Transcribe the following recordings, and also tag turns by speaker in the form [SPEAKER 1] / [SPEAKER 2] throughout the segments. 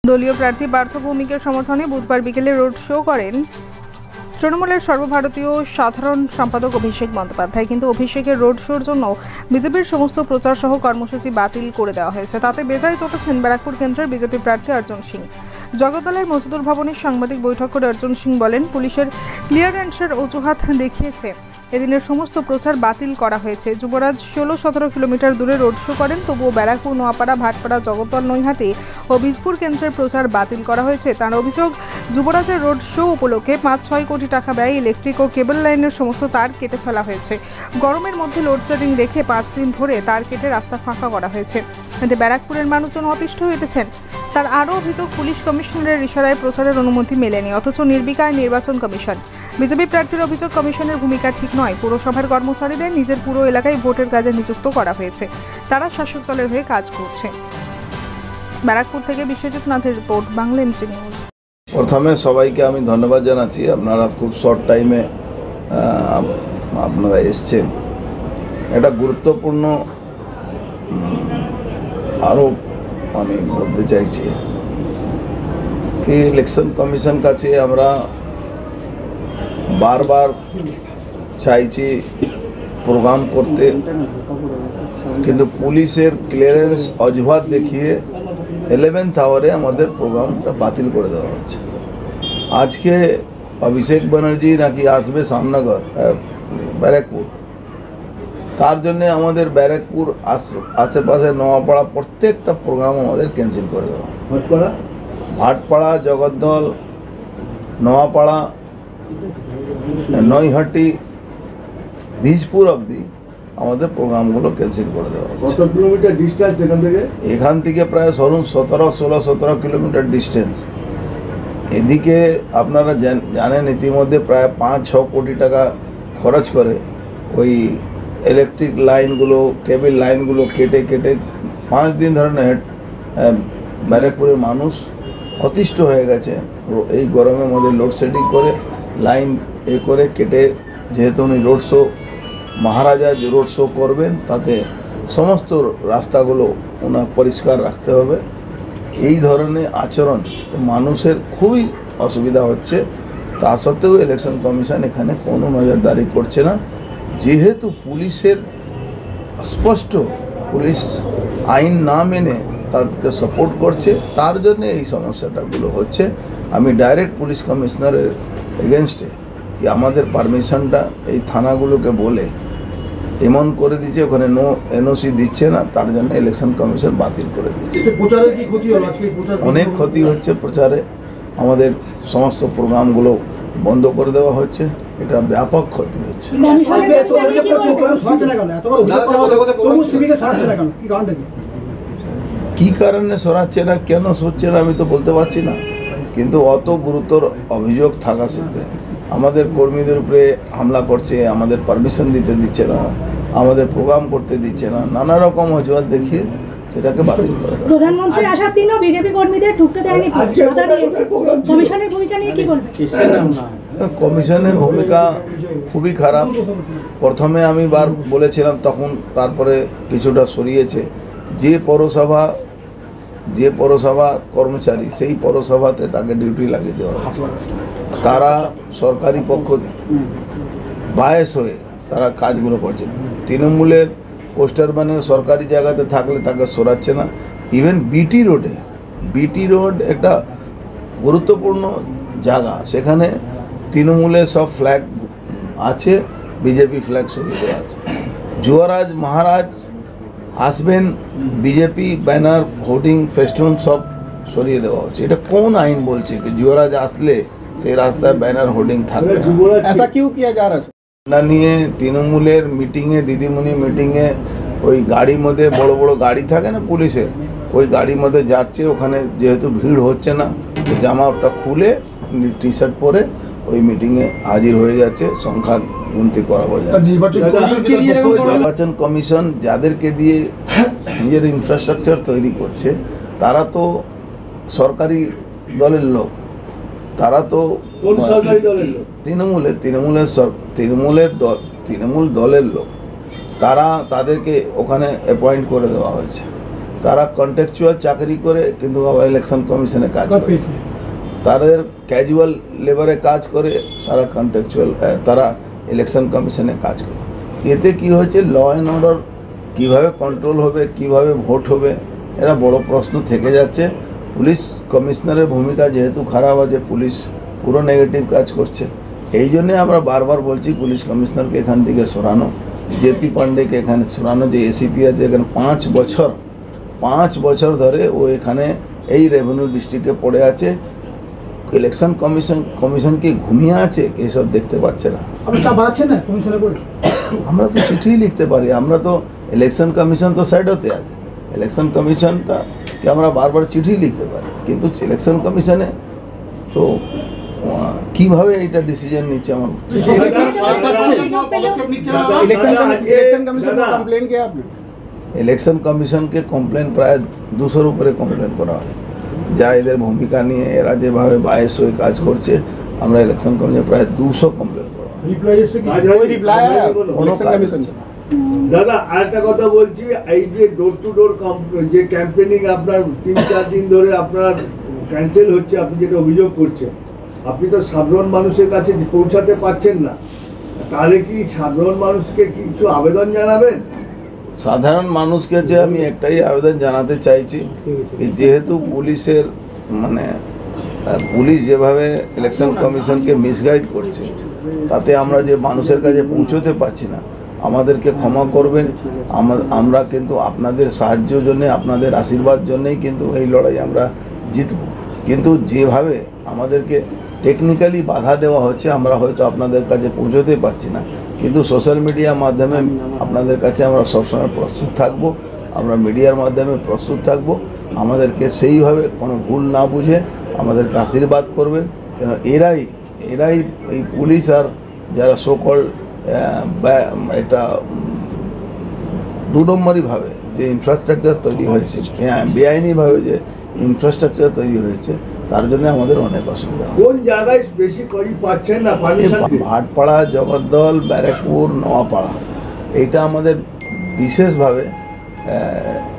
[SPEAKER 1] দলীয় প্রার্থী পার্থ ভৌমিকের সমর্থনে বুধবার বিকেলে রোড শো করেন তৃণমূলের সর্বভারতীয় সাধারণ সম্পাদক অভিষেক বন্দ্যোপাধ্যায়। কিন্তু অভিষেকের রোড শোর জন্য বিজেপির সমস্ত প্রচার সহ কর্মসূচি বাতিল করে দেওয়া হয়েছে। তাতে বেজায় চটেছেন ব্যারাকপুর কেন্দ্রের বিজেপি প্রার্থী অর্জুন সিং। জগদ্দলের মজদুর ভবনে সাংবাদিক বৈঠক করে অর্জুন সিং বলেন, পুলিশের ক্লিয়ারেন্সের অজুহাত দেখিয়েছে এদিনের সমস্ত প্রচার বাতিল করা হয়েছে। যুবরাজ 16-17 কিলোমিটার দূরে রোড শো করেন, তবুও ব্যারাকপুর, নোয়াপাড়া, ভাটপাড়া, জগদ্দল, নৈহাটি ও বীজপুর কেন্দ্রের প্রচার বাতিল করা হয়েছে। তার অভিযোগ, যুবরাজের রোড শো উপলক্ষে 5-6 কোটি টাকা ব্যয় ইলেকট্রিক ও কেবল লাইনের সমস্ত তার কেটে ফেলা হয়েছে। গরমের মধ্যে লোডশেডিং রেখে 5 দিন ধরে তার কেটে রাস্তা ফাঁকা করা হয়েছে। এতে ব্যারাকপুরের মানুষজন অতিষ্ঠ হয়েছেন। তার আরও অভিযোগ, পুলিশ কমিশনারের ইশারায় প্রচারের অনুমতি মেলেনি, অথচ নির্বিকার নির্বাচন কমিশন। বিজেপি প্রার্থীর অভিযোগ, কমিশনের ভূমিকা ঠিক নয়। পুরসভার কর্মচারীদের নিজের পুরো এলাকায় ভোটের কাজে নিযুক্ত করা হয়েছে, তারা শাসক দলের হয়ে কাজ করছে। ব্যারাকপুর থেকে বিশ্বজিৎ নাথের রিপোর্ট, বাংলা এমসি নিউজ।
[SPEAKER 2] প্রথমে সবাইকে আমি ধন্যবাদ জানাচ্ছি, আপনারা খুব শর্ট টাইমে আপনারা এসছেন। এটা গুরুত্বপূর্ণ আরও আমি বলতে চাইছি কি, ইলেকশন কমিশন কাছে আমরা বারবার চাইছি প্রোগ্রাম করতে, কিন্তু পুলিশের ক্লিয়ারেন্স অজুহাত দেখিয়ে 11th আওয়ারে আমাদের প্রোগ্রামটা বাতিল করে দেওয়া হচ্ছে। আজকে অভিষেক ব্যানার্জি নাকি আসবে সামনগর, ব্যারাকপুর, তার জন্য আমাদের ব্যারাকপুর আশেপাশে নোয়াপাড়া প্রত্যেকটা প্রোগ্রাম আমাদের ক্যান্সেল করে দেওয়া। ভাটপাড়া, জগদ্দল, নোয়াপাড়া, নৈহাটি, বীজপুর অবধি আমাদের প্রোগ্রামগুলো ক্যান্সেল করে দেওয়া হচ্ছে।
[SPEAKER 3] কত কিলোমিটার ডিস্টেন্স
[SPEAKER 2] এখান থেকে প্রায় 16-17 কিলোমিটার ডিস্টেন্স। এদিকে আপনারা জানেন ইতিমধ্যে প্রায় 5-6 কোটি টাকা খরচ করে ওই ইলেকট্রিক লাইনগুলো, কেবল লাইনগুলো কেটে 5 দিন ধরে ব্যারাকপুরের মানুষ অতিষ্ঠ হয়ে গেছে। এই গরমের মধ্যে লোডশেডিং করে লাইন করে কেটে, যেহেতু উনি রোড শো, মহারাজা যে রোড শো করবেন, তাতে সমস্ত রাস্তাগুলো ওনার পরিষ্কার রাখতে হবে। এই ধরনের আচরণ মানুষের খুবই অসুবিধা হচ্ছে। তা সত্ত্বেও ইলেকশন কমিশন এখানে কোনো নজরদারি করছে না, যেহেতু পুলিশের স্পষ্ট পুলিশ আইন না মেনে তাদেরকে সাপোর্ট করছে, তার জন্য এই সমস্যাটাগুলো হচ্ছে। আমি ডাইরেক্ট পুলিশ কমিশনারের এগেনস্টে কি আমাদের পারমিশনটা এই থানাগুলোকে বলে এমন করে দিচ্ছে, ওখানে এনওসি দিচ্ছে না, তার জন্য ইলেকশন কমিশন বাতিল করে দিচ্ছে। অনেক ক্ষতি হচ্ছে প্রচারে, আমাদের সমস্ত প্রোগ্রামগুলো বন্ধ করে দেওয়া হচ্ছে, এটা ব্যাপক ক্ষতি হচ্ছে। কি কারণে সরাচ্ছে না, কেন সরছে না, আমি তো বলতে পারছি না, কিন্তু অত গুরুতর অভিযোগ থাকা সত্ত্বে আমাদের কর্মীদের উপরে হামলা করছে, আমাদের পারমিশন দিতে দিচ্ছে না, আমাদের প্রোগ্রাম করতে দিচ্ছে না, নানা রকম অজুহাত দেখিয়ে সেটাকে বাতিল করে দেয়।
[SPEAKER 4] প্রধানমন্ত্রী আসার দিনও বিজেপি কর্মীদের ঢুকতে দেয়নি, কমিশনের ভূমিকা নিয়ে কি বলবেন?
[SPEAKER 2] কমিশনের ভূমিকা খুবই খারাপ। প্রথমে আমি বলেছিলাম, তখন তারপরে কিছুটা সরিয়েছে। যে পৌরসভা কর্মচারী, সেই পৌরসভাতে তাকে ডিউটি লাগিয়ে দেওয়া হয়েছে। তারা সরকারি পক্ষ বায়াস হয়ে তারা কাজগুলো করছে। তৃণমূলের পোস্টার ব্যানার সরকারি জায়গাতে থাকলে তাকে সরাচ্ছে না। ইভেন বিটি রোড একটা গুরুত্বপূর্ণ জায়গা, সেখানে তৃণমূলের সব ফ্ল্যাগ আছে, বিজেপি ফ্ল্যাগ সরিয়ে দেওয়া আছে। যুবরাজ মহারাজ আসবেন, বিজেপি ব্যানার, হোর্ডিং, ফেস্টুন সব সরিয়ে দেওয়া হচ্ছে। এটা কোন আইন বলছে কি যুবরাজ আসলে সেই রাস্তায় ব্যানার, হোর্ডিং থাকবে না?
[SPEAKER 3] ऐसा क्यों किया जा रहा है?
[SPEAKER 2] না নিয়ে তৃণমূলের মিটিংয়ে, দিদিমণি মিটিংয়ে, ওই গাড়ির মধ্যে বড় বড় গাড়ি থাকে না পুলিশের, ওই গাড়ির মধ্যে যাচ্ছে। ওখানে যেহেতু ভিড় হচ্ছে না, জামাটা খুলে টি শার্ট পরে ওই মিটিংয়ে হাজির হয়ে যাচ্ছে, সংখ্যা গুনতি করাবার যায়। নির্বাচন কমিশন যাদেরকে দিয়ে নিজের ইনফ্রাস্ট্রাকচার তৈরি করছে, তারা তো সরকারি দলের লোক, তারা তো তৃণমূল দলের লোক, তাদেরকে ওখানে অ্যাপয়েন্ট করে দেওয়া হয়েছে। তারা কন্ট্রাকচুয়াল চাকরি করে কিন্তু আবার ইলেকশন কমিশনে কাজ করে, তাদের ক্যাজুয়াল লেবারে কাজ করে, তারা কন্ট্রাকচুয়াল তারা ইলেকশন কমিশনে কাজ করে। এতে কি হয়েছে, ল অ্যান্ড অর্ডার কীভাবে কন্ট্রোল হবে, কিভাবে ভোট হবে, এরা বড় প্রশ্ন থেকে যাচ্ছে। পুলিশ কমিশনারের ভূমিকা যেহেতু খারাপ আছে, পুলিশ পুরো নেগেটিভ কাজ করছে। এই জন্যে আমরা বারবার বলছি পুলিশ কমিশনারকে এখান থেকে সরানো, জেপি পান্ডেকে এখানে সরানো। যে এসিপি আছে এখানে 5 বছর ধরে ও এখানে এই রেভিনিউ ডিস্ট্রিক্টে পড়ে আছে। ইলেকশন কমিশন কি ঘুমিয়ে আছে, এসব দেখতে পাচ্ছে না?
[SPEAKER 3] আপনি চাপ বাড়াচ্ছেন না কমিশনে করে?
[SPEAKER 2] আমরা তো চিঠি লিখতে পারি, আমরা তো ইলেকশন কমিশন তো সাইড হতে আছে, ইলেকশন কমিশনটাকে আমরা বারবার চিঠি লিখতে পারি, কিন্তু ইলেকশন কমিশনে তো কিভাবে এইটা ডিসিশন নিচ্ছে আমার
[SPEAKER 3] इलेक्शन कमीशन को कंप्लेन किया आपने?
[SPEAKER 2] ইলেকশন কমিশনকে কমপ্লেন প্রায় 200-র উপরে কমপ্লেন করা হয়েছে। যা এদের ভূমিকা নিয়ে এরা যেভাবে বায়াস হয়ে কাজ করছে, আমরা ইলেকশন কমিশনে প্রায় 200 কমপ্লেন করা হয়।
[SPEAKER 3] कोई रिप्लाई आया
[SPEAKER 2] কোনো
[SPEAKER 3] इलेक्शन
[SPEAKER 2] কাজ
[SPEAKER 3] कमीशन
[SPEAKER 2] হচ্ছে
[SPEAKER 3] से?
[SPEAKER 2] না।
[SPEAKER 5] দাদা আরেকটা কথা বলছি, এই যে ডোর টু ডোর যে ক্যাম্পেনিং আপনার 3-4 দিন ধরে আপনার ক্যান্সেল হচ্ছে, আপনি যেটা অভিযোগ করছেন, আপনি তো সাধারণ মানুষের কাছে পৌঁছাতে পারছেন না, তাহলে কি সাধারণ মানুষকে কিছু আবেদন জানাবেন?
[SPEAKER 2] সাধারণ মানুষকে কাছে আমি একটাই আবেদন জানাতে চাইছি, যেহেতু পুলিশের মানে পুলিশ যেভাবে ইলেকশন কমিশনকে মিসগাইড করছে, তাতে আমরা যে মানুষের কাছে পৌঁছতে পারছি না, আমাদেরকে ক্ষমা করবেন। আমরা কিন্তু আপনাদের সাহায্যের জন্য, আপনাদের আশীর্বাদ জন্যই কিন্তু এই লড়াই আমরা জিতব। কিন্তু যেভাবে আমাদেরকে টেকনিক্যালি বাধা দেওয়া হচ্ছে, আমরা হয়তো আপনাদের কাছে পৌঁছতে পারছি না, কিন্তু সোশ্যাল মিডিয়ার মাধ্যমে আপনাদের কাছে আমরা সবসময় প্রস্তুত থাকব, আমরা মিডিয়ার মাধ্যমে প্রস্তুত থাকব। আমাদেরকে সেইভাবে কোনো ভুল না বুঝে আমাদেরকে আশীর্বাদ করবেন, কেন এরাই এই পুলিশ আর যারা সকল একটা 2 নম্বরইভাবে যে ইনফ্রাস্ট্রাকচার তৈরি হয়েছে, বেআইনিভাবে যে ইনফ্রাস্ট্রাকচার তৈরি হয়েছে, তার জন্য আমাদের অনেক অসুবিধা হয়।
[SPEAKER 5] কোন জায়গায় বেশি করি পাচ্ছেন না পারমিশন?
[SPEAKER 2] ভাটপাড়া, জগদ্দল, ব্যারাকপুর, নোয়াপাড়া, এইটা আমাদের বিশেষভাবে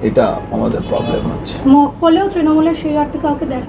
[SPEAKER 2] এটা আমাদের প্রবলেম হচ্ছে।
[SPEAKER 4] মকপলেও তৃণমূলের সেই অর্থে কাউকে দেখা